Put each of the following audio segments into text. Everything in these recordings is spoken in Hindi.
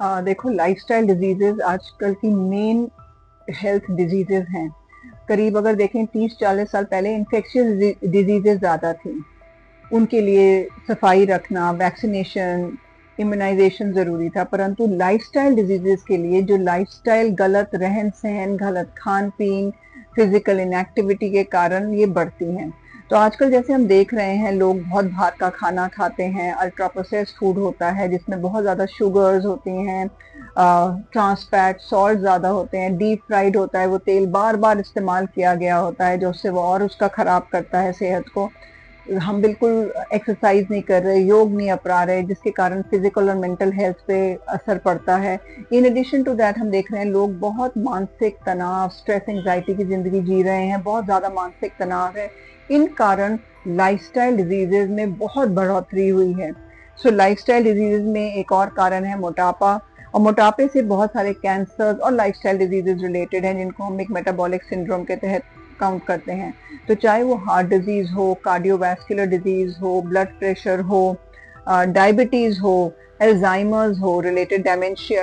देखो, लाइफस्टाइल डिजीजेज आजकल की मेन हेल्थ डिजीजेज हैं। करीब अगर देखें 30-40 साल पहले इन्फेक्शियस डिजीजेज ज़्यादा थी। उनके लिए सफाई रखना, वैक्सीनेशन, इम्यूनाइजेशन ज़रूरी था, परंतु लाइफस्टाइल डिजीजेज के लिए जो लाइफस्टाइल, गलत रहन सहन, गलत खान पीन, फिजिकल इनएक्टिविटी के कारण ये बढ़ती हैं। तो आजकल जैसे हम देख रहे हैं, लोग बहुत बाहर का खाना खाते हैं, अल्ट्रा प्रोसेस्ड फूड होता है जिसमें बहुत ज़्यादा शुगर्स होती हैं, ट्रांस फैट, सॉल्ट ज़्यादा होते हैं, डीप फ्राइड होता है, वो तेल बार बार इस्तेमाल किया गया होता है, जो उससे वो और उसका ख़राब करता है सेहत को। हम बिल्कुल एक्सरसाइज नहीं कर रहे, योग नहीं अपना रहे, जिसके कारण फिजिकल और मेंटल हेल्थ पे असर पड़ता है। इन एडिशन टू दैट हम देख रहे हैं लोग बहुत मानसिक तनाव, स्ट्रेस, एंजाइटी की जिंदगी जी रहे हैं, बहुत ज्यादा मानसिक तनाव है। इन कारण लाइफस्टाइल डिजीजेज में बहुत बढ़ोतरी हुई है। सो लाइफस्टाइल डिजीजेज में एक और कारण है मोटापा, और मोटापे से बहुत सारे कैंसर और लाइफस्टाइल डिजीजेज रिलेटेड हैं, जिनको हम एक मेटाबॉलिक सिंड्रोम के तहत काउंट करते हैं। तो चाहे वो हार्ट डिजीज हो, कार्डियोवैस्कुलर डिजीज हो, ब्लड प्रेशर हो, डायबिटीज हो, एल्जाइमर्स हो, रिलेटेड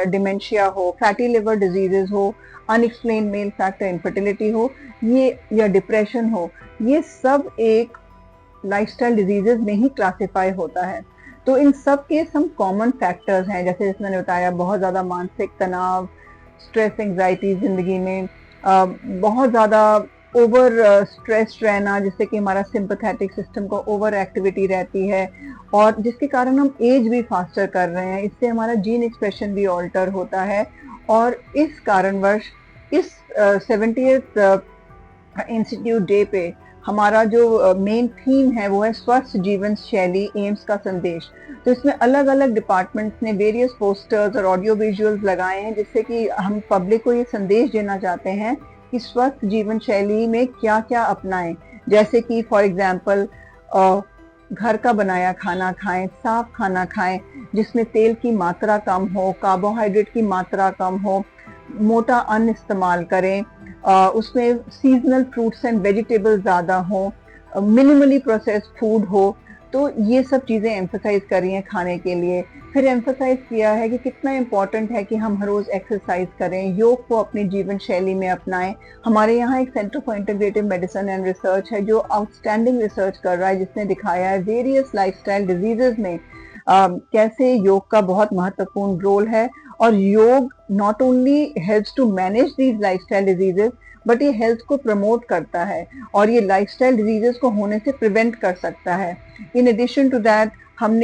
डिमेंशिया हो, फैटी लिवर डिजीजेस हो, अनएक्सप्लेन मेल फैक्टर इनफर्टिलिटी हो, ये या डिप्रेशन हो, ये सब एक लाइफस्टाइल डिजीजेस में ही क्लासिफाई होता है। तो इन सब के सम कॉमन फैक्टर्स हैं, जैसे मैंने बताया, बहुत ज़्यादा मानसिक तनाव, स्ट्रेस, एंजाइटी जिंदगी में, बहुत ज़्यादा ओवर स्ट्रेस रहना, जिससे कि हमारा सिंपैथेटिक सिस्टम को ओवर एक्टिविटी रहती है, और जिसके कारण हम एज भी फास्टर कर रहे हैं। इससे हमारा जीन एक्सप्रेशन भी ऑल्टर होता है, और इस कारणवश इस 70th इंस्टीट्यूट डे पे हमारा जो मेन थीम है वो है स्वस्थ जीवन शैली, एम्स का संदेश। तो इसमें अलग अलग डिपार्टमेंट्स ने वेरियस पोस्टर्स और ऑडियो विजुअल्स लगाए हैं, जिससे कि हम पब्लिक को ये संदेश देना चाहते हैं कि स्वस्थ जीवन शैली में क्या क्या अपनाएं। जैसे कि फॉर एग्जांपल घर का बनाया खाना खाएं, साफ खाना खाएं, जिसमें तेल की मात्रा कम हो, कार्बोहाइड्रेट की मात्रा कम हो, मोटा अन्न इस्तेमाल करें, उसमें सीजनल फ्रूट्स एंड वेजिटेबल्स ज़्यादा हो, मिनिमली प्रोसेस्ड फूड हो। तो ये सब चीज़ें एम्फसाइज करी हैं खाने के लिए। फिर एम्फसाइज किया है कि कितना इम्पोर्टेंट है कि हम हर रोज़ एक्सरसाइज करें, योग को अपनी जीवन शैली में अपनाएं। हमारे यहाँ एक centre for integrative medicine and research है जो आउटस्टैंडिंग रिसर्च कर रहा है, जिसने दिखाया है वेरियस लाइफस्टाइल डिजीजेज में कैसे योग का बहुत महत्वपूर्ण रोल है। और yoga not only helps to manage these lifestyle diseases, but ये हेल्थ को प्रमोट करता है और ये लाइफस्टाइल डिजीजेस को होने से प्रिवेंट कर सकता है। इन एडिशन टू दैट हम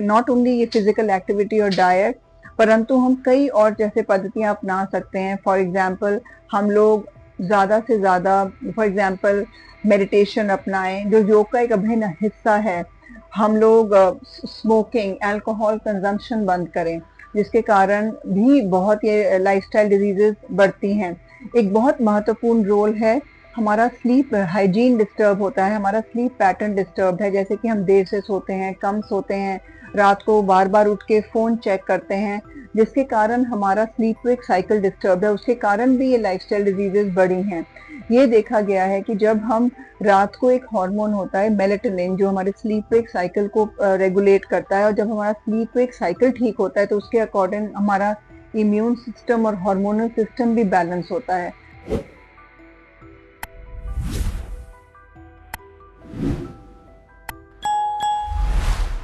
नॉट ओनली ये फिजिकल एक्टिविटी और डाइट, परंतु हम कई और जैसे पद्धतियां अपना सकते हैं। फॉर एग्जाम्पल हम लोग ज़्यादा से ज़्यादा फॉर एग्जाम्पल मेडिटेशन अपनाएं, जो योग का एक अभिन्न हिस्सा है। हम लोग स्मोकिंग, अल्कोहल कंजम्पशन बंद करें, जिसके कारण भी बहुत ये लाइफस्टाइल डिजीजेस बढ़ती हैं। एक बहुत महत्वपूर्ण रोल है, हमारा स्लीप हाइजीन डिस्टर्ब होता है, हमारा स्लीप पैटर्न डिस्टर्ब है, जैसे कि हम देर से सोते हैं, कम सोते हैं, रात को बार बार उठ के फ़ोन चेक करते हैं, जिसके कारण हमारा स्लीप वेक साइकिल डिस्टर्ब है। उसके कारण भी ये लाइफस्टाइल डिजीजेस बढ़ी हैं। ये देखा गया है कि जब हम रात को, एक हार्मोन होता है मेलेटोनिन, जो हमारे स्लीप वेक साइकिल को रेगुलेट करता है, और जब हमारा स्लीप वेक साइकिल ठीक होता है तो उसके अकॉर्डिंग हमारा इम्यून सिस्टम और हार्मोनल सिस्टम भी बैलेंस होता है।